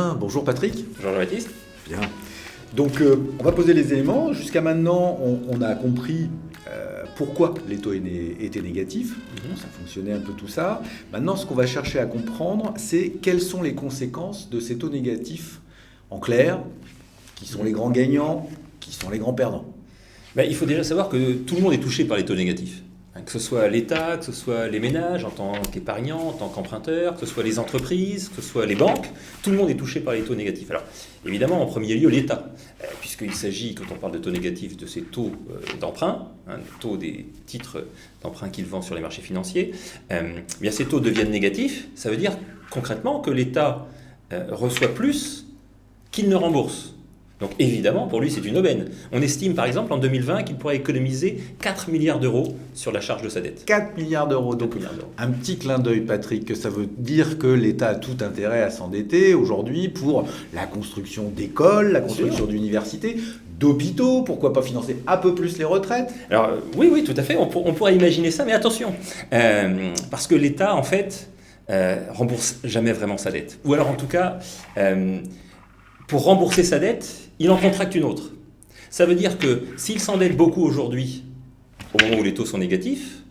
Bien, bonjour Patrick. Bonjour Jean-Baptiste. Bien. Donc on va poser les éléments. Jusqu'à maintenant, on a compris pourquoi les taux étaient négatifs. Ça fonctionnait un peu tout ça. Maintenant, ce qu'on va chercher à comprendre, c'est quelles sont les conséquences de ces taux négatifs en clair, qui sont les grands gagnants, qui sont les grands perdants. Il faut déjà savoir que tout le monde est touché par les taux négatifs. Que ce soit l'État, que ce soit les ménages en tant qu'épargnants, en tant qu'emprunteurs, que ce soit les entreprises, que ce soit les banques, tout le monde est touché par les taux négatifs. Alors évidemment, en premier lieu, l'État, puisqu'il s'agit, quand on parle de taux négatifs, de ces taux d'emprunt, le taux des titres d'emprunt qu'il vend sur les marchés financiers. Bien ces taux deviennent négatifs, ça veut dire concrètement que l'État reçoit plus qu'il ne rembourse. Donc évidemment, pour lui, c'est une aubaine. On estime par exemple en 2020 qu'il pourrait économiser 4 milliards d'euros sur la charge de sa dette. 4 milliards d'euros. Donc un petit clin d'œil, Patrick, que ça veut dire que l'État a tout intérêt à s'endetter aujourd'hui pour la construction d'écoles, la construction d'universités, d'hôpitaux, pourquoi pas financer un peu plus les retraites? Alors oui, tout à fait, on pourrait imaginer ça, mais attention, parce que l'État, en fait, rembourse jamais vraiment sa dette. Ou alors en tout cas... pour rembourser sa dette, il en contracte une autre. Ça veut dire que s'il s'endette beaucoup aujourd'hui, au moment où les taux sont négatifs,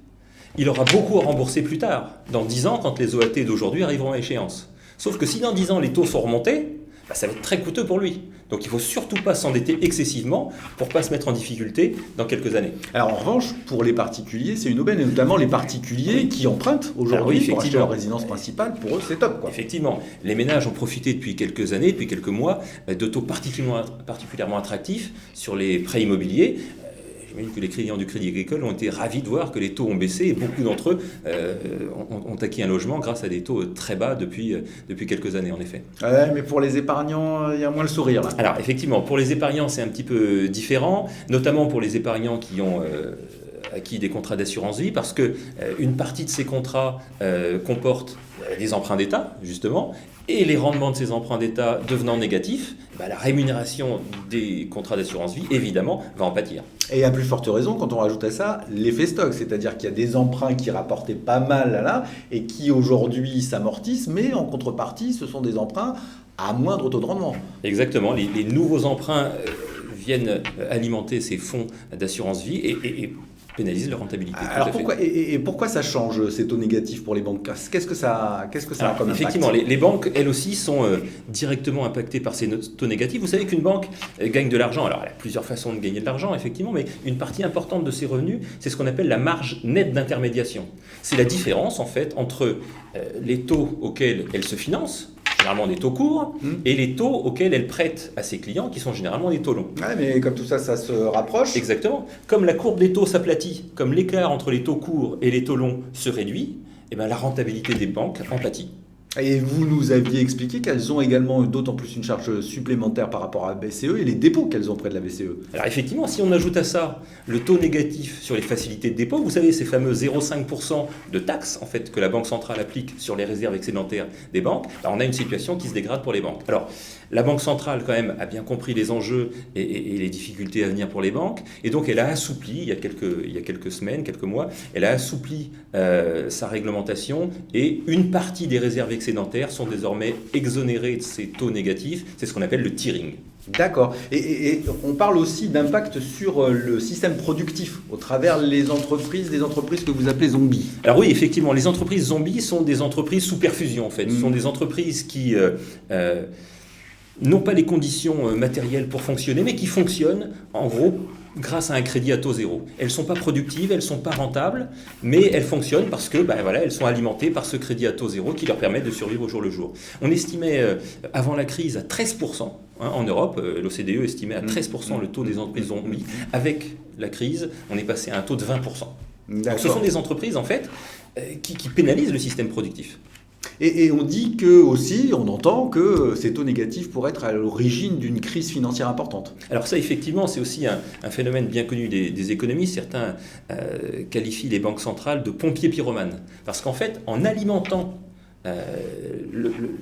il aura beaucoup à rembourser plus tard, dans 10 ans, quand les OAT d'aujourd'hui arriveront à échéance. Sauf que si dans 10 ans les taux sont remontés, ça va être très coûteux pour lui. Donc il ne faut surtout pas s'endetter excessivement pour ne pas se mettre en difficulté dans quelques années. Alors en revanche, pour les particuliers, c'est une aubaine, et notamment les particuliers qui empruntent aujourd'hui pour acheter leur résidence principale, pour eux c'est top, quoi. Effectivement, les ménages ont profité depuis quelques années, depuis quelques mois, de taux particulièrement attractifs sur les prêts immobiliers. J'imagine que les clients du Crédit Agricole ont été ravis de voir que les taux ont baissé et beaucoup d'entre eux ont acquis un logement grâce à des taux très bas depuis quelques années, en effet. Ouais, mais pour les épargnants, il y a moins le sourire, là. Alors, effectivement, pour les épargnants, c'est un petit peu différent, notamment pour les épargnants qui ont acquis des contrats d'assurance vie, parce qu'une partie de ces contrats comporte des emprunts d'État, justement, et les rendements de ces emprunts d'État devenant négatifs, la rémunération des contrats d'assurance vie, évidemment, va en pâtir. Et à plus forte raison, quand on rajoute à ça l'effet stock, c'est-à-dire qu'il y a des emprunts qui rapportaient pas mal là, et qui aujourd'hui s'amortissent, mais en contrepartie, ce sont des emprunts à moindre taux de rendement. Exactement, les nouveaux emprunts viennent alimenter ces fonds d'assurance vie et pénalisent leur rentabilité. Alors pourquoi ça change ces taux négatifs pour les banques? Qu'est-ce que ça a comme impact? Effectivement, les banques, elles aussi, sont directement impactées par ces taux négatifs. Vous savez qu'une banque gagne de l'argent. Alors, elle a plusieurs façons de gagner de l'argent, effectivement, mais une partie importante de ses revenus, c'est ce qu'on appelle la marge nette d'intermédiation. C'est la différence, en fait, entre les taux auxquels elle se finance, généralement des taux courts, et les taux auxquels elle prête à ses clients, qui sont généralement des taux longs. Ouais, mais comme tout ça, ça se rapproche. Exactement. Comme la courbe des taux s'aplatit, comme l'écart entre les taux courts et les taux longs se réduit, la rentabilité des banques en pâtit. Et vous nous aviez expliqué qu'elles ont également d'autant plus une charge supplémentaire par rapport à la BCE et les dépôts qu'elles ont près de la BCE. Alors effectivement, si on ajoute à ça le taux négatif sur les facilités de dépôt, vous savez, ces fameux 0,5% de taxes en fait, que la Banque centrale applique sur les réserves excédentaires des banques, on a une situation qui se dégrade pour les banques. Alors, la Banque centrale, quand même, a bien compris les enjeux et les difficultés à venir pour les banques, et donc elle a assoupli, il y a quelques semaines, quelques mois, elle a assoupli sa réglementation, et une partie des réserves excédentaires sont désormais exonérées de ces taux négatifs. C'est ce qu'on appelle le tiering. D'accord. Et on parle aussi d'impact sur le système productif au travers des entreprises que vous appelez zombies. Alors oui, effectivement, les entreprises zombies sont des entreprises sous perfusion, en fait. Ce sont des entreprises qui n'ont pas les conditions matérielles pour fonctionner, mais qui fonctionnent, en gros, grâce à un crédit à taux zéro. Elles ne sont pas productives, elles ne sont pas rentables, mais elles fonctionnent parce que elles sont alimentées par ce crédit à taux zéro qui leur permet de survivre au jour le jour. On estimait avant la crise à 13%, en Europe, l'OCDE estimait à 13% le taux des entreprises zombies. Avec la crise, on est passé à un taux de 20%. Donc, ce sont des entreprises en fait qui pénalisent le système productif. Et on dit que aussi, on entend que ces taux négatifs pourraient être à l'origine d'une crise financière importante. Alors ça, effectivement, c'est aussi un phénomène bien connu des économistes. Certains qualifient les banques centrales de pompiers pyromanes. Parce qu'en fait, en alimentant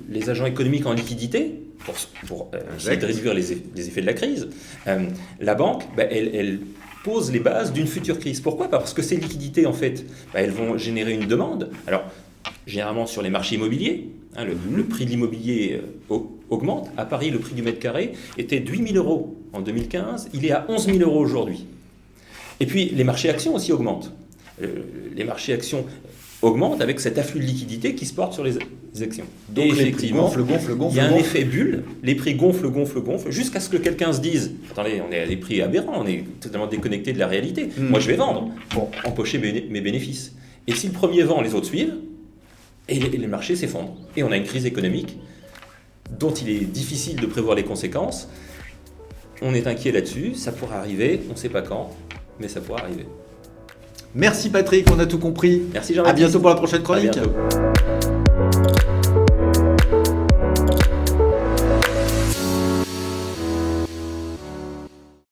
les agents économiques en liquidité, pour essayer de réduire les effets de la crise, la banque, elle pose les bases d'une future crise. Pourquoi? Parce que ces liquidités, en fait, elles vont générer une demande. Alors, généralement sur les marchés immobiliers, le prix de l'immobilier augmente. À Paris, le prix du mètre carré était de 8 000 € en 2015, il est à 11 000 € aujourd'hui. Et puis les marchés actions aussi augmentent. Les marchés actions augmentent avec cet afflux de liquidité qui se porte sur les actions. Donc et les prix gonflent. Il y a un effet bulle, les prix gonflent, jusqu'à ce que quelqu'un se dise « Attendez, on est à des prix aberrants, on est totalement déconnecté de la réalité. Moi, je vais vendre pour empocher mes bénéfices. » Et si le premier vend, les autres suivent, et les marchés s'effondrent. Et on a une crise économique dont il est difficile de prévoir les conséquences. On est inquiet là-dessus, ça pourra arriver, on ne sait pas quand, mais ça pourra arriver. Merci Patrick, on a tout compris. Merci Jean-Baptiste. À bientôt pour la prochaine chronique. À bientôt.